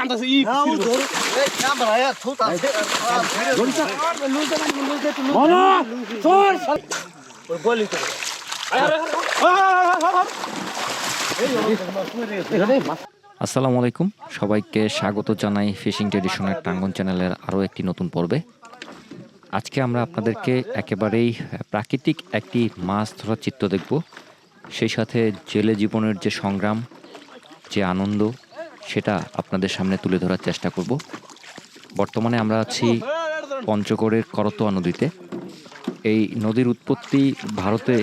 কান্দাছে ই এই ক্যামেরা এ থুতা মামা চল ওই বলি তো আসসালামু আলাইকুম, সবাইকে স্বাগত জানাই ফিশিং ট্রেডিশনের টাঙ্গন চ্যানেলের আরও একটি নতুন পর্বে। আজকে আমরা আপনাদেরকে একেবারেই প্রাকৃতিক একটি মাছ ধরার চিত্র দেখব, সেই সাথে জেলে জীবনের যে সংগ্রাম, যে আনন্দ, সেটা আপনাদের সামনে তুলে ধরার চেষ্টা করব। বর্তমানে আমরা আছি পঞ্চগড়ের করতোয়া নদীতে। এই নদীর উৎপত্তি ভারতে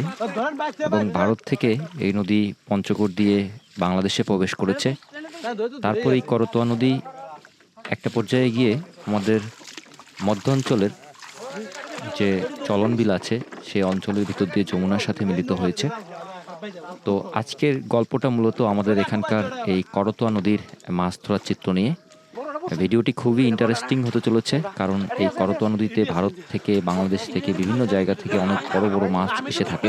এবং ভারত থেকে এই নদী পঞ্চগড় দিয়ে বাংলাদেশে প্রবেশ করেছে। তারপর এই করতোয়া নদী একটা পর্যায়ে গিয়ে আমাদের মধ্য অঞ্চলের যে চলনবিল আছে সেই অঞ্চলের ভিতর দিয়ে যমুনার সাথে মিলিত হয়েছে। তো আজকের গল্পটা মূলত আমাদের এখানকার এই করতোয়া নদীর মাছ ধরার চিত্র নিয়ে। ভিডিওটি খুবই ইন্টারেস্টিং হতে চলেছে, কারণ এই করতোয়া নদীতে ভারত থেকে, বাংলাদেশ থেকে, বিভিন্ন জায়গা থেকে অনেক বড় বড় মাছ এসে থাকে,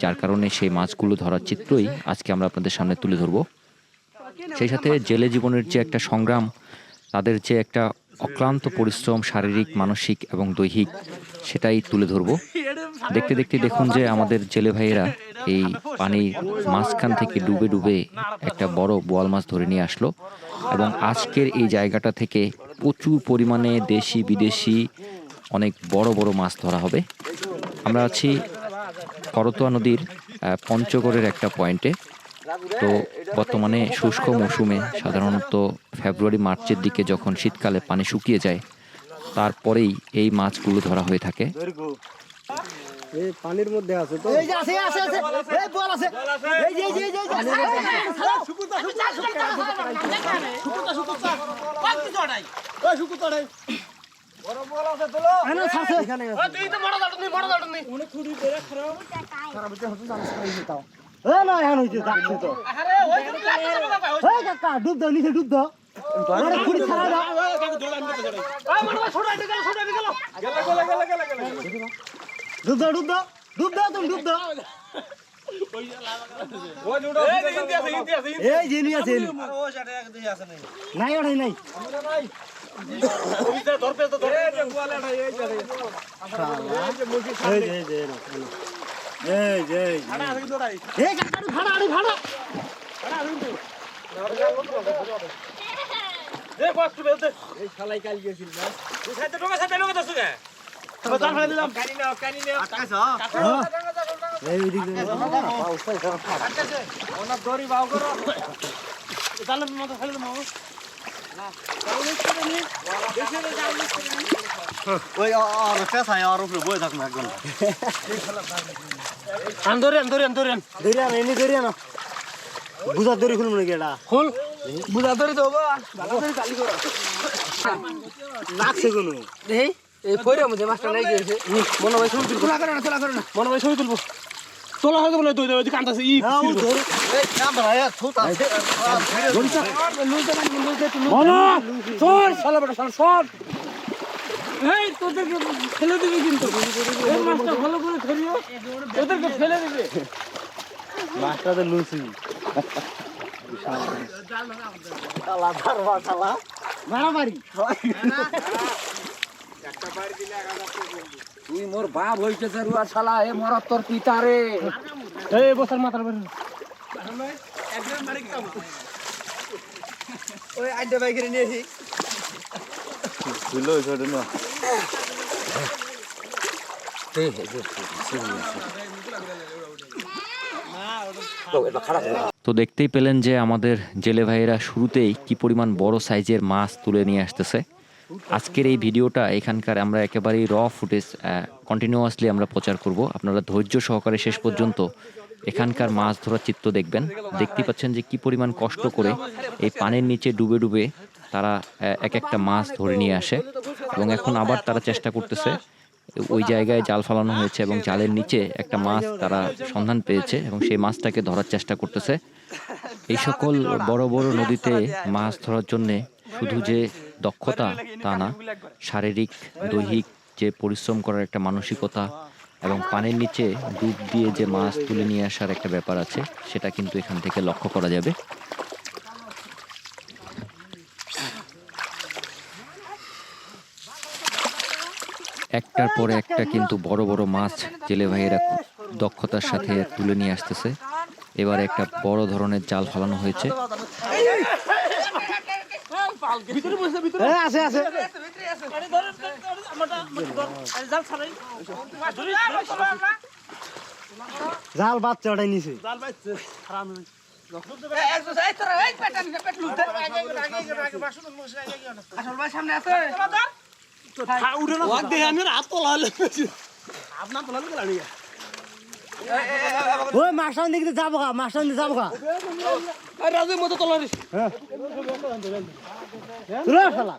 যার কারণে সেই মাছগুলো ধরার চিত্রই আজকে আমরা আপনাদের সামনে তুলে ধরব। সেই সাথে জেলে জীবনের যে একটা সংগ্রাম, তাদের যে একটা অক্লান্ত পরিশ্রম, শারীরিক, মানসিক এবং দৈহিক, সেটাই তুলে ধরব। দেখতে দেখতে দেখুন যে আমাদের জেলে ভাইয়েরা এই পানির মাঝখান থেকে ডুবে ডুবে একটা বড় বোয়াল মাছ ধরে নিয়ে আসলো, এবং আজকের এই জায়গাটা থেকে প্রচুর পরিমাণে দেশি বিদেশি অনেক বড় বড় মাছ ধরা হবে। আমরা আছি করতোয়া নদীর পঞ্চগড়ের একটা পয়েন্টে। তো বর্তমানে শুষ্ক মৌসুমে সাধারণত ফেব্রুয়ারি মার্চের দিকে যখন শীতকালে পানি শুকিয়ে যায়, তারপরেই এই মাছগুলো ধরা হয়ে থাকে। এই পানির মধ্যে আছে তো, এই যে আছে আছে আছে এই বল আছে, এই যে এই যে শুকুরতা শুকুরতা শুকুরতা পাঁচটি জড়াই ওই শুকুরতা নাই বড় বল আছে তোলো এনে আছে এখানে ওই তুই তো বড় দাঁড় নি উনি খুঁড়ি ধরে খারাপ হতে হতে জানিস কই যেতাও এ না এখন হইছে যাচ্ছে তো। আরে ওই তো ওই কাকা ডুব দাও নিচে ডুব দাও আরে খুঁড়ি ছাড়া দাও ওই কাকা দৌড়া আমি তো জড়াই ওই মনে ছোট আইতে গেল ডুব দাও ডুব দাও ডুব দাও তুমি ডুব দাও ওই জুড়ো এই জিনি আছে ও সেটা এক দুই আছে নাই ওঠাই নাই আমরা নাই ওইটা ধরবে তো ধরে এই গোয়ালাটা এই যাবে এই যে মুখি এই যে ভাড়া আছে দৌড়াই এই কাকাড়ি ভাড়া ভাড়া কিন্তু এই কষ্ট বেলতে এই শালাই কাল গেছিল না তুই সাইতে ঢোকা দছু কে তো জান ফেলে দিলাম কানি নাও আটকাছ এই দিক আটকাছে ওনা দড়ি বাও করো জালের মতো ফেলে দাও না তাহলে করে নি দেখে রে জাল করে নি ওই আর কাছে আর উপরে বই থাক না একদম আন্দরেন না বুঝা দড়ি খুলব না কেডা খুল বুঝা দড়ি তো বাবা ভালো করে কালি করো লাগছে কোন এই এই ফয়রা মধ্যে মাছটা নাই গেছে মনে হয় ছবি তুলবো তোলা করে না মনে হয় ছবি তুলবো তোলা হয়তো বলে তুই ওই কান্দাছে ই এই ক্যামেরা এ থুতা গড়িটা লুইতে মামা চল শালা বেটা সব এই তোদেরকে ফেলে দিবি কিন্তু এই মাছটা ভালো করে ধরিও তোদেরকে ফেলে দিবে মাছটা তো লুচি শালা ধরবা শালা মারামারি একটা বাড়ি দিলে তুই মোর বাপ হইতেছে রুয়া শালা এ মোর তোর পিতা রে এই বসার মাথার বাড়ি একদম বাড়ি কাম ওই আইডা বাইকে নিয়ে এসি বুঝলো ছোট না তো দেখতেই পেলেন যে আমাদের জেলে ভাইয়েরা শুরুতেই কি পরিমাণ বড় সাইজের মাছ তুলে নিয়ে আসতেছে। আজকের এই ভিডিওটা এখানকার আমরা একেবারেই র ফুটেজ কন্টিনিউয়াসলি আমরা প্রচার করব। আপনারা ধৈর্য সহকারে শেষ পর্যন্ত এখানকার মাছ ধরার চিত্র দেখবেন। দেখতেই পাচ্ছেন যে কি পরিমাণ কষ্ট করে এই পানির নিচে ডুবে ডুবে তারা এক একটা মাছ ধরে নিয়ে আসে, এবং এখন আবার তারা চেষ্টা করতেছে। ওই জায়গায় জাল ফালানো হয়েছে এবং জালের নিচে একটা মাছ তারা সন্ধান পেয়েছে এবং সেই মাছটাকে ধরার চেষ্টা করতেছে। এই সকল বড় বড় নদীতে মাছ ধরার জন্যে শুধু যে দক্ষতা তা না, শারীরিক দৈহিক যে পরিশ্রম করার একটা মানসিকতা এবং পানির নিচে ডুব দিয়ে যে মাছ তুলে নিয়ে আসার একটা ব্যাপার আছে, সেটা কিন্তু এখান থেকে লক্ষ্য করা যাবে। একটার পর একটা কিন্তু বড় বড় মাছ জেলে ভাইয়েরা খুব দক্ষতার সাথে তুলে নিয়ে আসতেছে। এবার একটা বড় ধরনের জাল ফালানো হয়েছে। আছে আছে জাল বাচ্চা ওটাই নিছে ওই মাসান দিকে যাবো গা মাসান দিকে যাবো গা রাজু মতো তোলারিস তুলে শালা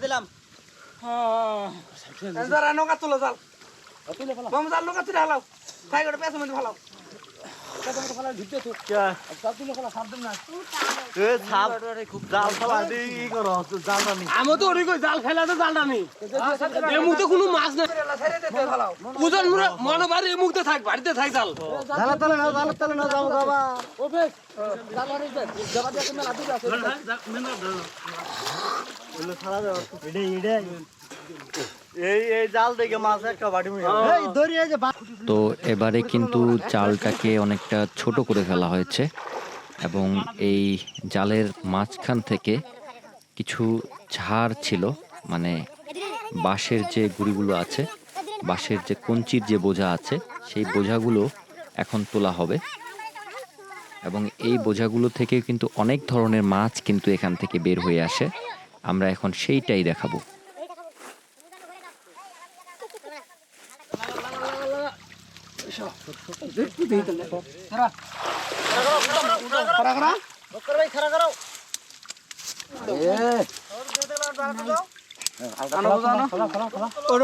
দিলাম নৌকা তুলো জাল জাল নৌকা তুলে হালাও খাই করে পেঁচা মধ্যে ভালো আমি তো ওরই জাল ফেলা তো জাল টানি এর মুখে কোনো মাছ নাই ওজন মনে বাড়ি এই মুখতে থাক বাড়িতে থাক জাল জালা তলে না যাবো বাবা ও বেশ জাল আর জবা দিয়ে মেলা দুটো আছে এই জাল দেখে মাছ একটা বাড়ি এই দড়ি এই যে তো এবারে কিন্তু জালটাকে অনেকটা ছোট করে ফেলা হয়েছে এবং এই জালের মাঝখান থেকে কিছু ঝাড় ছিল, মানে বাঁশের যে গুঁড়িগুলো আছে, বাঁশের যে কঞ্চির যে বোঝা আছে, সেই বোঝাগুলো এখন তোলা হবে এবং এই বোঝাগুলো থেকে কিন্তু অনেক ধরনের মাছ কিন্তু এখান থেকে বের হয়ে আসে। আমরা এখন সেইটাই দেখাবো।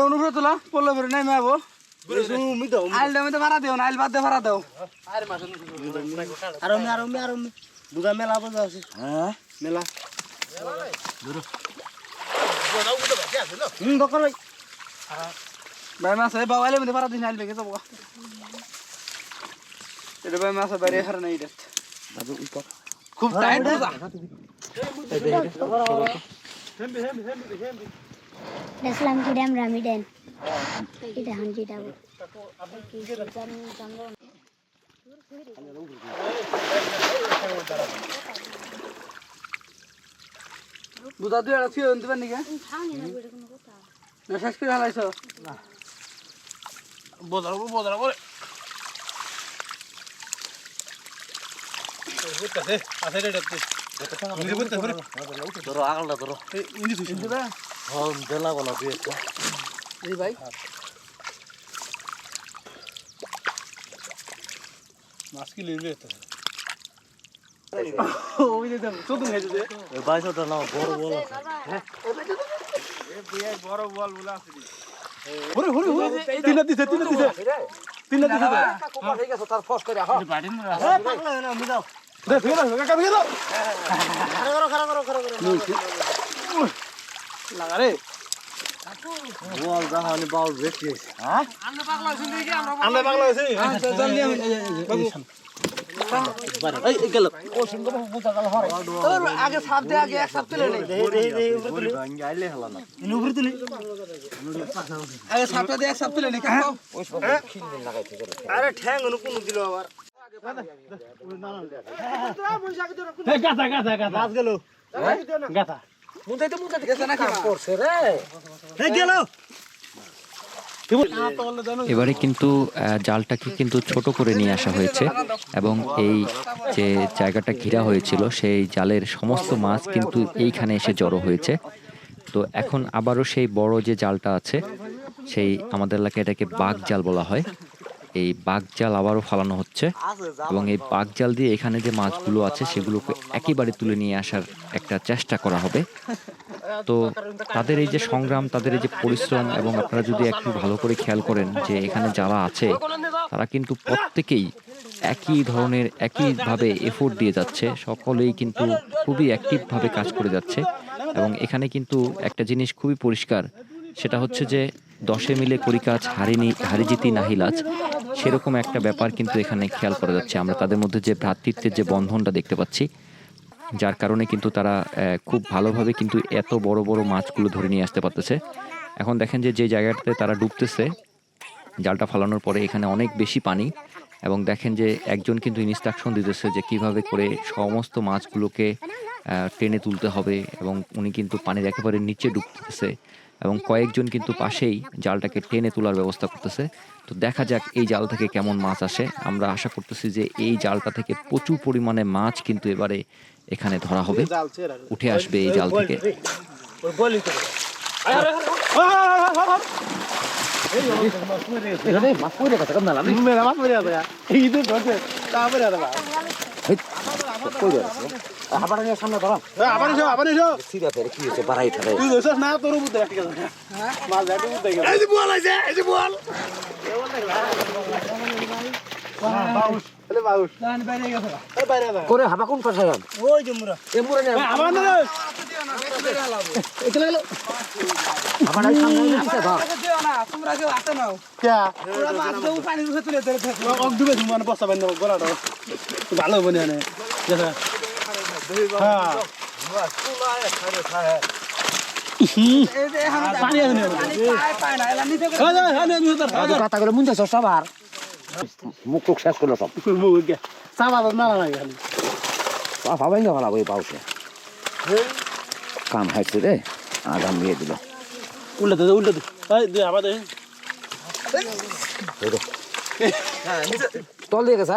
অনুভূতি তোলা পড়লে পরে নাই মেয়াবো আইল দামে ভাড়া দেও না আইল বাদ দিয়ে ভাড়া দাও আর বুঝা মেলা বোঝা আছে হ্যাঁ মেলা দরকার ভাই ভাই মাছ বাবা আইলে মধ্যে ভাড়া দিন আইল বেগে যাবো এটা ভাই মাছ বাইরে হার নাই এটা খুব টাইট বুঝা Islam kidam Ramadan. Kita hanji tahu. বুঝা তুই আর ছিও দিবেন নাকি না শেষ করে হালাইছো না বদলাবো বলে বুঝতাছে আছে রে দেখতে ইনি বুঝতাছে ধরো আগলটা ধরো ইনি তুই দিবা হ্যাঁ দেলা বলা দিয়ে এই ভাই মাছ কি লিবে তো ওই যে তো তুমি হেজে দে এই বাইশটা না বড় বল হ্যাঁ এ বিয়ে বড় বল বলা আছে ওরে তিনটা দিছে কোপা হয়ে গেছে তার ফস করে হ্যাঁ বাড়ি না হ্যাঁ পাগলা না মিদাও দে ফেরা কাকা দিয়ে দাও খারা করো লাগা রে বল জাহানি বাউল বেশি হ্যাঁ আমরা পাগলা হইছি দেখি আমরা পাগলা হইছি হ্যাঁ চল নিয়ে বাবু এই গেল ও সুন্দর বুঝা গেল হরে ওর আগে সাপ দে আগে এক সাপ তুলে নে দে উপরে ভাঙ্গি আইলে হলা না ইনি উপরে তুলি আগে সাপটা দে এক সাপ তুলে নে কাও ওই সব খিলদিন লাগাইতে গেল আরে ঠ্যাং অনু কোন দিল আবার এই গাথা মাছ গেল গাথা মুদাইতে গেছে না কাম করছে রে এই গেল এবারে কিন্তু জালটাকে কিন্তু ছোট করে নিয়ে আসা হয়েছে এবং এই যে জায়গাটা ঘেরা হয়েছিল সেই জালের সমস্ত মাছ কিন্তু এইখানে এসে জড়ো হয়েছে। তো এখন আবারও সেই বড় যে জালটা আছে, সেই আমাদের এলাকায় এটাকে বাঘ জাল বলা হয়, এই বাঘ জাল আবারও ফালানো হচ্ছে এবং এই বাঘ জাল দিয়ে এখানে যে মাছগুলো আছে সেগুলোকে একেবারে তুলে নিয়ে আসার একটা চেষ্টা করা হবে। তো তাদের এই যে সংগ্রাম, তাদের এই যে পরিশ্রম, এবং আপনারা যদি একটু ভালো করে খেয়াল করেন যে এখানে যারা আছে তারা কিন্তু প্রত্যেকেই একইভাবে এফোর্ট দিয়ে যাচ্ছে, সকলেই কিন্তু খুবই অ্যাক্টিভভাবে কাজ করে যাচ্ছে এবং এখানে কিন্তু একটা জিনিস খুবই পরিষ্কার, সেটা হচ্ছে যে 10 মিলে করি কাজ হারি জিতি নাহিলাজ, সেরকম একটা ব্যাপার কিন্তু এখানে খেয়াল করা যাচ্ছে। আমরা তাদের মধ্যে যে ভ্রাতৃত্বের যে বন্ধনটা দেখতে পাচ্ছি। যার কারণে কিন্তু তারা খুব ভালোভাবে কিন্তু এত বড় বড় মাছগুলো ধরে নিয়ে আসতে পারতেছে। এখন দেখেন যে জায়গাটাতে তারা ডুবতেছে জালটা ফালানোর পরে এখানে অনেক বেশি পানি, এবং দেখেন যে একজন কিন্তু ইনস্ট্রাকশন দিতেছে যে কিভাবে করে সমস্ত মাছগুলোকে টেনে তুলতে হবে, এবং উনি কিন্তু পানির একেবারে নিচে ডুবতেছে এবং কয়েকজন কিন্তু পাশেই জালটাকে টেনে তোলার ব্যবস্থা করতেছে। তো দেখা যাক এই জাল থেকে কেমন মাছ আসে। আমরা আশা করতেছি যে এই জালটা থেকে প্রচুর পরিমাণে মাছ কিন্তু এবারে এখানে ধরা হবে, উঠে আসবে এই জাল থেকে। করে হাবা কোন পাশে যান ওই যে মুরা এ মুরে না আমার না এখানে গেল হাবা নাই সামনে নিচে ধর তোমরা কেউ আসে নাও কে ওরা মাছ দেবো পানির ভিতরে ধরে থাকো অক ডুবে মানে বসা বান্ধব গলাটা ভালো বনে আনে দেখা হ্যাঁ এই যে এখন পানি আছে না পায় না এলা নিচে করে হ্যাঁ হ্যাঁ নিয়ে ধর কথা করে মুঞ্জা সবার মুখ টুক শেষ করলো সব মুগে সাবা না না খালি ভাবাই না ভালো ওই পাউসে কাম হাইছে রে আগাম দিয়ে দিল উল্টা দে এই দে আবার দে তল দিয়ে গেছে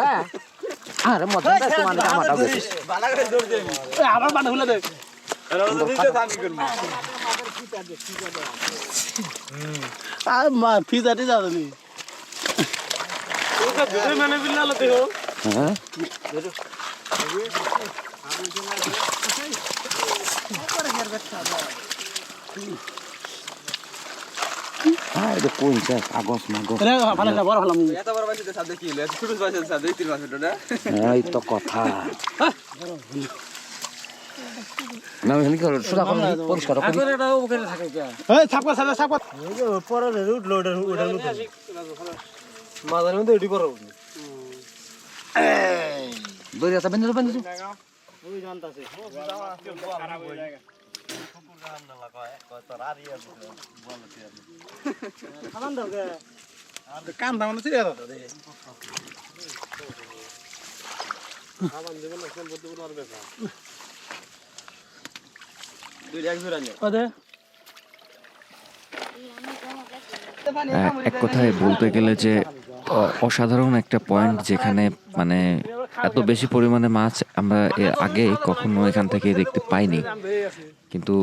আরে মজা তোমার কামাটা গেছে বালা করে দৌড় দে আবার বানা উল্টা দে আর মা ফিজাটি যাবে মানে বিল্লালো দেখো হ্যাঁ আর তো কোনছে আগস মাগস রে ভালো না বড় ভালো এত বড় বাসিতে সাথে কি হলো ছোট বাসিতে সাথে 3 মাস না এই তো কথা না আমি কি সুদা কোন পরিষ্কার করি এখন এটা ওখানে থাকে কি এই ছাপকা ছাপকা এই যে পরে উঠলো ওটার মধ্যে মাদার মধ্যে উঠি পড়ো দই আছে বেন্দু বেন্দু ওই জানতাছে খারাপ হয়ে যায় কাম দাম ছিল এক কথায় বলতে গেলে যে অসাধারণ একটা পয়েন্ট, যেখানে মানে এত বেশি পরিমাণে মাছ আমরা এর আগে কখনো এখান থেকে দেখতে পাইনি, কিন্তু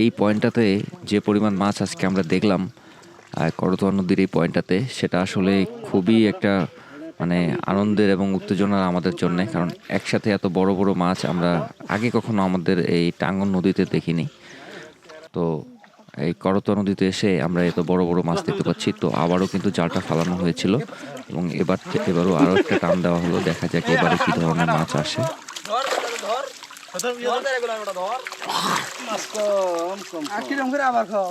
এই পয়েন্টটাতে যে পরিমাণ মাছ আজকে আমরা দেখলাম করতোয়া নদীর এই পয়েন্টটাতে, সেটা আসলে খুবই একটা মানে আনন্দের এবং উত্তেজনার আমাদের জন্য, কারণ একসাথে এত বড় বড় মাছ আমরা আগে কখনো আমাদের এই টাঙ্গন নদীতে দেখিনি। তো এই করতোয়া নদীতে এসে আমরা এত বড় বড় মাছ দেখতে পাচ্ছি। তো আবারও কিন্তু জালটা ফালানো হয়েছিল এবং এবারও আরও একটা টান দেওয়া হলো, দেখা যাক এবারে কি ধরনের মাছ আসে। কিরম করে আবার খাও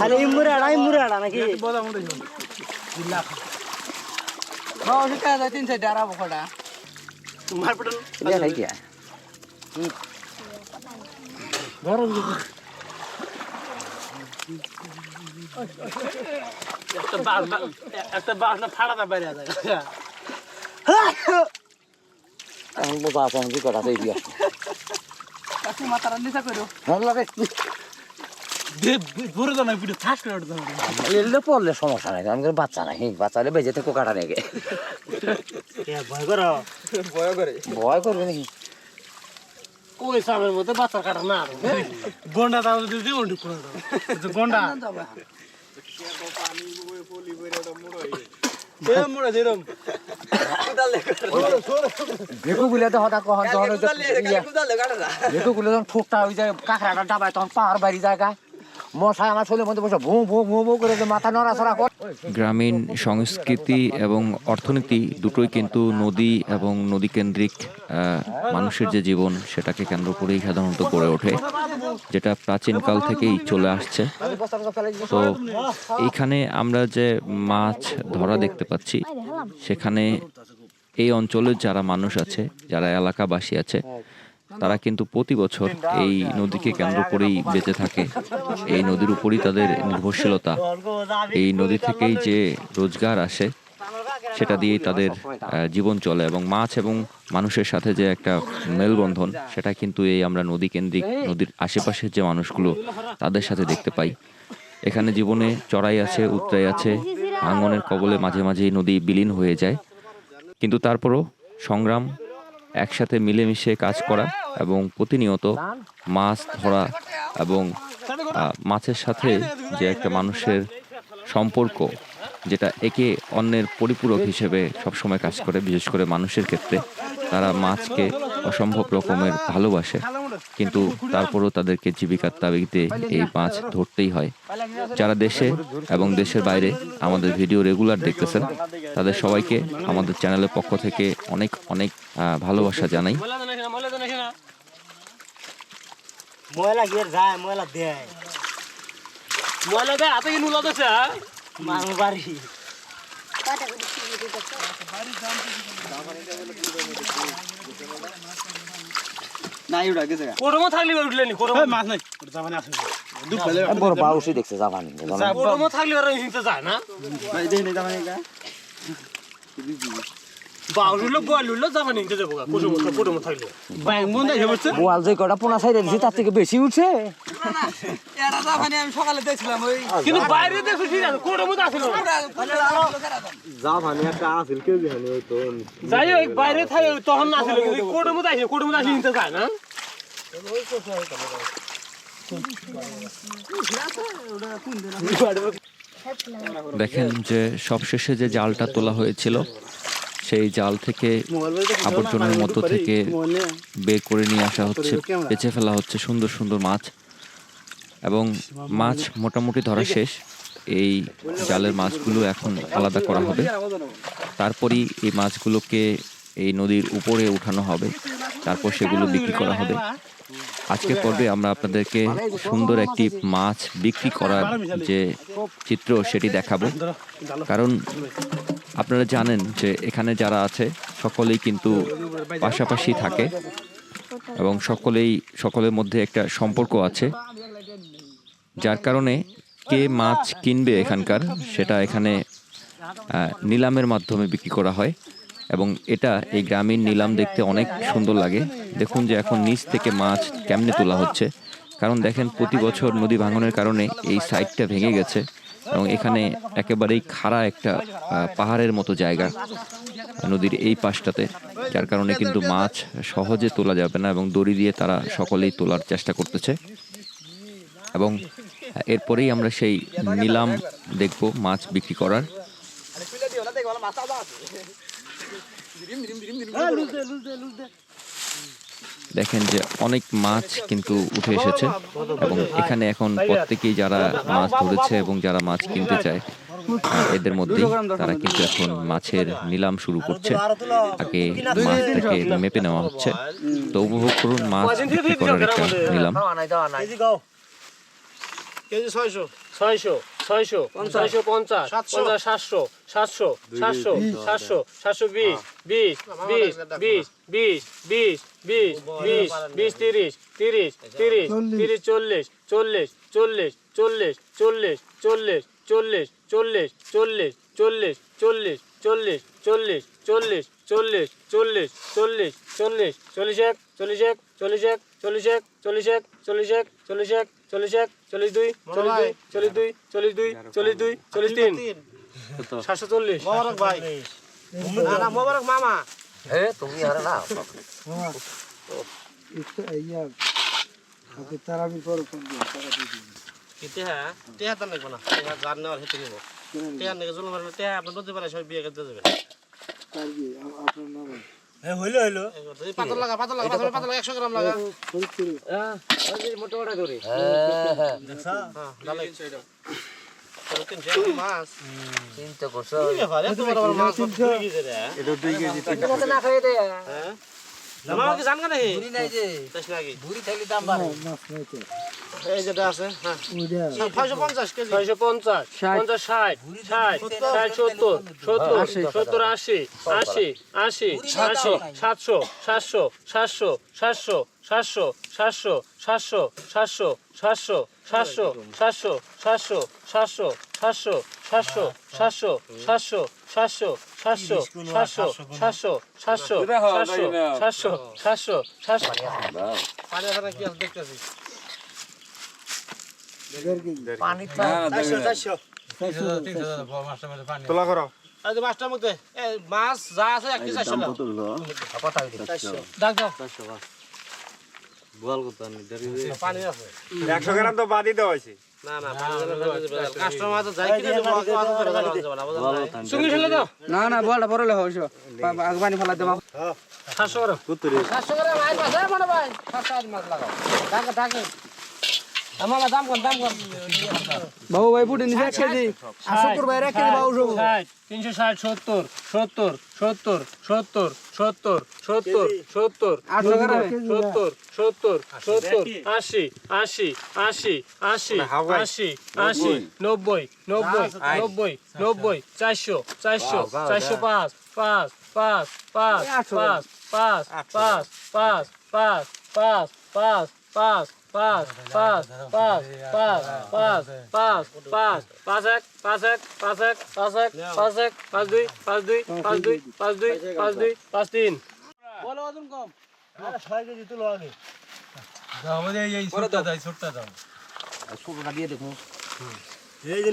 খালি মুরাড়া নাকি বাবা সে কাজ 3-4 ডারা বকড়া মারপটন ইয়া নাই কি ধরো একটা বাস না ফাড়াটা বাইরে যায় এখন বোঝা আছে আমি কথা এই দিয়া কাকু মাথার নিচে করো ভালো লাগে ভরে দাও না ভিডিও ফাস্ট করে দাও এলে পড়লে সমস্যা নাই, আমি বাচ্চা নাই, বাচ্চালে বেজে থেকে কাটা নেগে ভয় করো ভয় করবে নাকি ওই সামের মধ্যে বাচ্চা কাটা না গন্ডা দাও দিদি ওন্ডি করে দাও গন্ডা ভেকু গুলে তো হঠাৎ কখন তখন ভেকু গুলে যখন ঠোকটা হয়ে যায় কাঁকড়াটা ডাবায় তখন পাহাড় বাড়ি যায় গা মশাই আমার শরীরের মধ্যে বসে ভুঁ ভুঁ ভুঁ ভুঁ করে যে মাথা নড়াচড়া করে। গ্রামীণ সংস্কৃতি এবং অর্থনীতি দুটোই কিন্তু নদী এবং নদীকেন্দ্রিক মানুষের যে জীবন সেটাকে কেন্দ্র করেই সাধারণত গড়ে ওঠে, যেটা প্রাচীনকাল থেকেই চলে আসছে। তো এইখানে আমরা যে মাছ ধরা দেখতে পাচ্ছি, সেখানে এই অঞ্চলের যারা মানুষ আছে, যারা এলাকাবাসী আছে, তারা কিন্তু প্রতি বছর এই নদীকে কেন্দ্র করেই বেঁচে থাকে। এই নদীর উপরই তাদের নির্ভরশীলতা। এই নদী থেকেই যে রোজগার আসে সেটা দিয়েই তাদের জীবন চলে, এবং মাছ এবং মানুষের সাথে যে একটা মেলবন্ধন সেটা কিন্তু এই আমরা নদী কেন্দ্রিক নদীর আশেপাশের যে মানুষগুলো তাদের সাথে দেখতে পাই। এখানে জীবনে চড়াই আছে, উতরাই আছে, ভাঙনের কবলে মাঝে মাঝেই নদী বিলীন হয়ে যায়, কিন্তু তারপরও সংগ্রাম, একসাথে মিলেমিশে কাজ করা এবং প্রতিনিয়ত মাছ ধরা এবং মাছের সাথে যে একটা মানুষের সম্পর্ক, যেটা একে অন্যের পরিপূরক হিসেবে সবসময় কাজ করে। বিশেষ করে মানুষের ক্ষেত্রে তারা মাছকে অসম্ভব রকমের ভালোবাসে, কিন্তু তারপরও তাদেরকে জীবিকার তাগিদে এই মাছ ধরতেই হয়। যারা দেশে এবং দেশের বাইরে আমাদের ভিডিও রেগুলার দেখতেছেন, তাদের সবাইকে আমাদের চ্যানেলের পক্ষ থেকে অনেক অনেক ভালোবাসা জানাই। ময়লা গিয়ে যায়, ময়লা দেয়, ময়লা দেয় হাতে কিনে উলাতেছে। মানুষ বাড়ি নাই উড়া গেছে কোরমো থাকলে উঠলেনি, কোরমো মাছ নাই জামানে আছে বড় বাউসি দেখছে জাপানি কোরমো থাকলে ওরা হিংসা যায় না। ভাই দেই নাই জামানে গা বাউলুলো বলুলো জামানি হিংসা যাবো গা, কোরমো থাকলে ব্যাং বন্ধ হয়ে পড়ছে। বোয়াল যে কটা পোনা সাইডে দিছে তার থেকে বেশি উঠছে। এরা জাপানি আমি সকালে দেখছিলাম ওই কিন্তু বাইরে দেখো ঠিক আছে, কোরমো তো আসলো জামানে একটা আছিল কেউ জানে ওই তো যাই হোক, বাইরে থাকে তখন না ছিল, কিন্তু কোরমো তো আসে, কোরমো তো আসলে হিংসা যায় না। দেখেন যে সবশেষে যে জালটা তোলা হয়েছিল, সেই জাল থেকে আবর্জনার মধ্য থেকে বের করে নিয়ে আসা হচ্ছে, বেছে ফেলা হচ্ছে সুন্দর সুন্দর মাছ, এবং মাছ মোটামুটি ধরা শেষ। এই জালের মাছগুলো এখন আলাদা করা হবে, তারপরই এই মাছগুলোকে এই নদীর উপরে উঠানো হবে, তারপর সেগুলো বিক্রি করা হবে। আজকের পর্বে আমরা আপনাদেরকে সুন্দর একটি মাছ বিক্রি করার যে চিত্র সেটি দেখাবো, কারণ আপনারা জানেন যে এখানে যারা আছে সকলেই কিন্তু পাশাপাশি থাকে এবং সকলের মধ্যে একটা সম্পর্ক আছে, যার কারণে কে মাছ কিনবে এখানকার সেটা এখানে নিলামের মাধ্যমে বিক্রি করা হয়, এবং এটা এই গ্রামীণ নিলাম দেখতে অনেক সুন্দর লাগে। দেখুন যে এখন নিচ থেকে মাছ কেমনে তোলা হচ্ছে, কারণ দেখেন প্রতি বছর নদী ভাঙনের কারণে এই সাইডটা ভেঙে গেছে এবং এখানে একেবারেই খাড়া একটা পাহাড়ের মতো জায়গা নদীর এই পাশটাতে, যার কারণে কিন্তু মাছ সহজে তোলা যাবে না এবং দড়ি দিয়ে তারা সকলেই তোলার চেষ্টা করতেছে। এবং এরপরেই আমরা সেই নিলাম দেখব মাছ বিক্রি করার। দেখেন যে অনেক মাছ কিন্তু উঠে এসেছে এবং এখানে এখন প্রত্যেকেই যারা মাছ ধরেছে এবং যারা মাছ কিনতে চায় এদের মধ্যেই তারা কিন্তু এখন মাছের নিলাম শুরু করছে। আগে মাছটাকে মেপে নেওয়া হচ্ছে, তো উপভোগ করুন মাছ বিক্রি করার একটা নিলাম। কেজি 600 600 600 650 50 700 700 700 700 720 20 20 20 20 20 20 20 20 30 30 30 30 40 40 40 40 40 40 40 40 40 40 40 40 40 40 40 40 40 40 41 41 42 43 44 42 43 740 মোবারক ভাই না মোবারক মামা তুমি আর না টেহা তো নেব না টেহা জান নেওয়ার হেতু নেব টেহা নেগে জল মারলে টেহা আপনার নদী পারে সবাই বিয়ে করতে যাবেন পাতল লাগা 100 গ্রাম লাগা মোটা মোটা ধরে মাছ চিন্তা করছো এত বড় বড় মাছ এটা 2 কেজি না খাই দে জামা কি জান না রে বুড়ি নাই যে তাই নাকি বুড়ি থাকলে দাম বাড়ে এই যেটা আছে হ্যাঁ 650 কেজি 650 50 60 60 70 80 700 700 700 700 700 700 700 700 700 700 700 700 700 700 700 700 700 700 700 পানি আছে কি আছে দেখতেছি পানি তো 400 তোলা করো এই যে মাছটার মধ্যে এই মাছ যা আছে একটি 400 টাকা কথা হইছে 400 দাগ দাও পানি আছে 100 গ্রাম তো বাদি দেওয়া হইছে না না কাস্টমার তো যাই কিনে দেবো আগে আগে করে যাবে না সুঙ্গি ফেলে দাও না বলটা পড়লে হইছো আগ পানি ফেলা দেবা 700 গ্রাম 700 করে মাছ আছে মনে ভাই 700 মাছ লাগাও দাগ দাগ আমার দাম কোন বাবু ভাই পুটি নিচে 1 কেজি আর শুকুর ভাই 1 কেজি বাবু সব 360 70 70 70 70 70 70 800 গ্রাম 70 70 70 80 80 80 80 80 80 90 90 90 90 400 400 405 5 5 5 5 5 5 5 5 5 5 5 5 5 5 5 5 5 5 5 এক 5 এক 5 এক 5 এক 5 এক 5 2 5 2 5 2 5 2 5 2 5 3 বলো ওজন কম 6 কেজি তুলো আগে শুকুরটা দিয়ে দেখো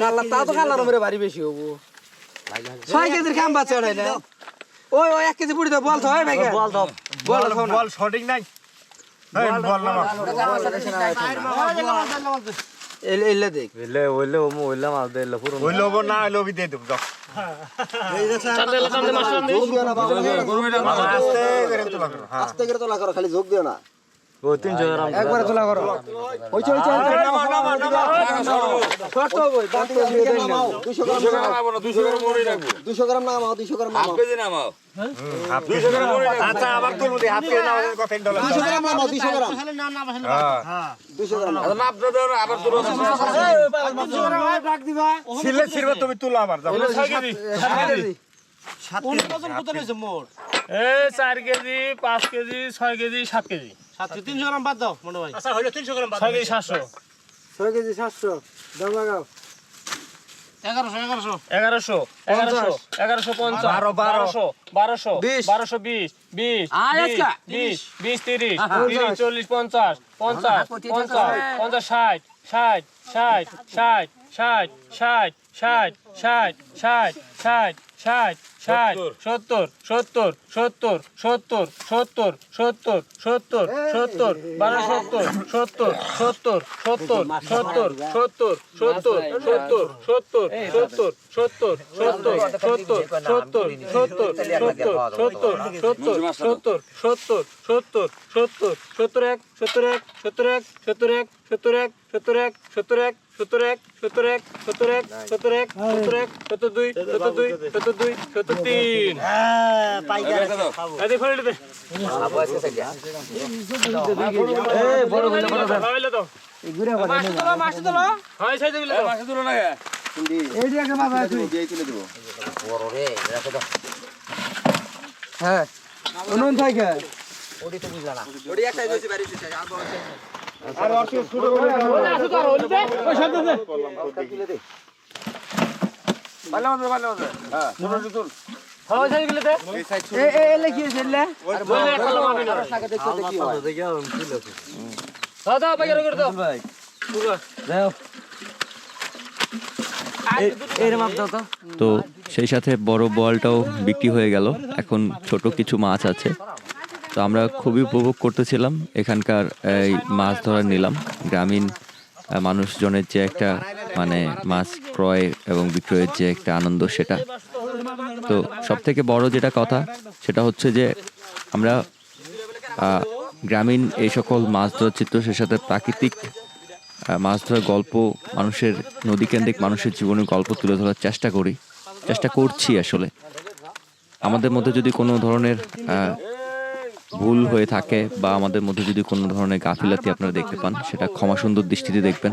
কালা তা তো কালার মেরে ভারী বেশি হবো 6 কেজির কাম বাচ্চা নাই না ওই 1 কেজি পুরি দাও বল তো হয় ভাই বল সঠিক নাই এই বল না এলে দেখ হইলো না হইলো বি দে দেব যাও চান্দে মাস্টার আস্তে করে তোলা করো হ্যাঁ আস্তে করে তোলা করো খালি যোগ দিও না ও 300 গ্রাম একবার তোলা করো ওই চল চল শর্ট তো ওই দাঁত দিয়ে দেন না 200 গ্রাম নামাবো না 200 গ্রাম মরে রাখবো 200 গ্রাম নামাও 200 গ্রাম নামাও হাফ কেজি গ্রাম আচ্ছা আবার তুলবো দি হাফ কেজি নামাও কত ডলার 200 গ্রাম নামাও 200 গ্রাম খালি না না হ্যাঁ 200 গ্রাম আচ্ছা মাপ দাও আবার তুলো 200 গ্রাম ডাক দিবা ছিলে ছিড়বে তুমি তুলো আবার যাও 6 কেজি 7 কেজি 7 ওজন কত রয়েছে মোর এই 4 কেজি 5 কেজি 6 কেজি 7 কেজি 300 গ্রাম বাদ দাও মনে ভাই আচ্ছা হলো 300 গ্রাম 6 কেজি 700 6 কেজি 700 দাম লাগাও 1100 1150 1220 20 30 40 50 50 50 60 60 60 60 60 60 60 60 60 70 70 70 70 70 70 70 70 70 70 70 70 70 70 70 হ্যাঁ অনুন থাকে ওডি তো বুঝলা না আর আর ছোট করে তো সেই সাথে বড় বলটাও বিক্রি হয়ে গেল। এখন ছোট কিছু মাছ আছে। তো আমরা খুবই উপভোগ করতেছিলাম এখানকার এই মাছ ধরা নিলাম। গ্রামীণ মানুষজনের যে একটা মানে মাছ ক্রয় এবং বিক্রয়ের যে একটা আনন্দ, সেটা তো সব থেকে বড় যেটা কথা সেটা হচ্ছে যে আমরা গ্রামীণ এই সকল মাছ ধরার চিত্র, সে সাথে প্রাকৃতিক মাছ ধরার গল্প, মানুষের নদীকেন্দ্রিক মানুষের জীবনের গল্প তুলে ধরার চেষ্টা করছি। আসলে আমাদের মধ্যে যদি কোনো ধরনের ভুল হয়ে থাকে বা আমাদের মধ্যে যদি কোনো ধরনের গাফিলাতি আপনারা দেখতে পান, সেটা ক্ষমা সুন্দর দৃষ্টিতে দেখবেন।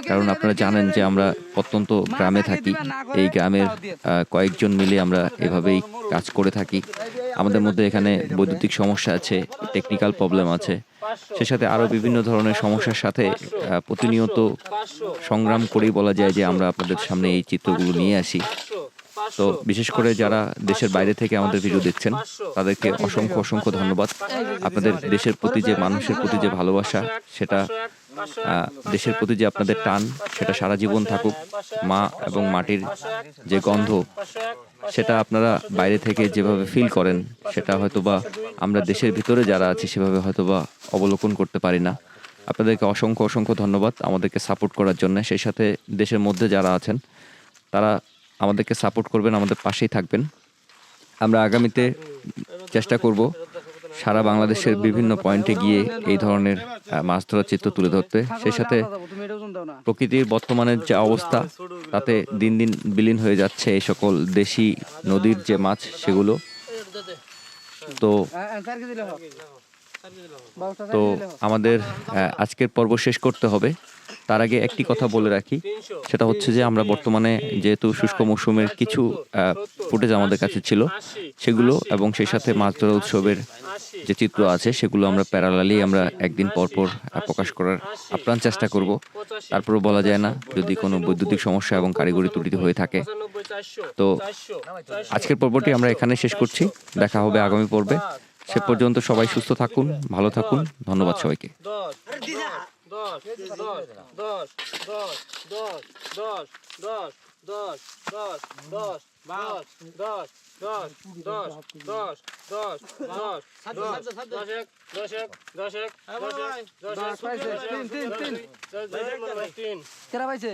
কারণ আপনারা জানেন যে আমরা অত্যন্ত গ্রামে থাকি, এই গ্রামের কয়েকজন মিলে আমরা এভাবেই কাজ করে থাকি। আমাদের মধ্যে এখানে বৈদ্যুতিক সমস্যা আছে, টেকনিক্যাল প্রবলেম আছে, সে সাথে আরও বিভিন্ন ধরনের সমস্যার সাথে প্রতিনিয়ত সংগ্রাম করেই বলা যায় যে আমরা আপনাদের সামনে এই চিত্রগুলো নিয়ে আসি। তো বিশেষ করে যারা দেশের বাইরে থেকে আমাদের ভিডিও দেখছেন, তাদেরকে অসংখ্য ধন্যবাদ। আপনাদের দেশের প্রতি যে মানুষের প্রতি যে ভালোবাসা, সেটা দেশের প্রতি যে আপনাদের টান, সেটা সারা জীবন থাকুক। মা এবং মাটির যে গন্ধ, সেটা আপনারা বাইরে থেকে যেভাবে ফিল করেন, সেটা হয়তোবা আমরা দেশের ভিতরে যারা আছি সেভাবে হয়তোবা অবলোকন করতে পারি না। আপনাদেরকে অসংখ্য ধন্যবাদ আমাদেরকে সাপোর্ট করার জন্য। সেই সাথে দেশের মধ্যে যারা আছেন, তারা আমাদেরকে সাপোর্ট করবেন, আমাদের পাশেই থাকবেন। আমরা আগামীতে চেষ্টা করব সারা বাংলাদেশের বিভিন্ন পয়েন্টে গিয়ে এই ধরনের মাছ ধরার চিত্র তুলে ধরতে। সেই সাথে প্রকৃতির বর্তমানের যে অবস্থা, তাতে দিন দিন বিলীন হয়ে যাচ্ছে এই সকল দেশি নদীর যে মাছ, সেগুলো। তো আমাদের আজকের পর্ব শেষ করতে হবে। তার আগে একটি কথা বলে রাখি, সেটা হচ্ছে যে আমরা বর্তমানে যেহেতু শুষ্ক মৌসুমের কিছু ফুটেজ আমাদের কাছে ছিল, সেগুলো এবং সেই সাথে মাছ ধরা উৎসবের যে চিত্র আছে, সেগুলো আমরা প্যারালালি আমরা একদিন পর প্রকাশ করার আপ্রাণ চেষ্টা করব। তারপরে বলা যায় না যদি কোনো বৈদ্যুতিক সমস্যা এবং কারিগরি ত্রুটি হয়ে থাকে। তো আজকের পর্বটি আমরা এখানে শেষ করছি। দেখা হবে আগামী পর্বে। সে পর্যন্ত সবাই সুস্থ থাকুন, ভালো থাকুন। ধন্যবাদ সবাইকে। 10 কেরা পাইছে?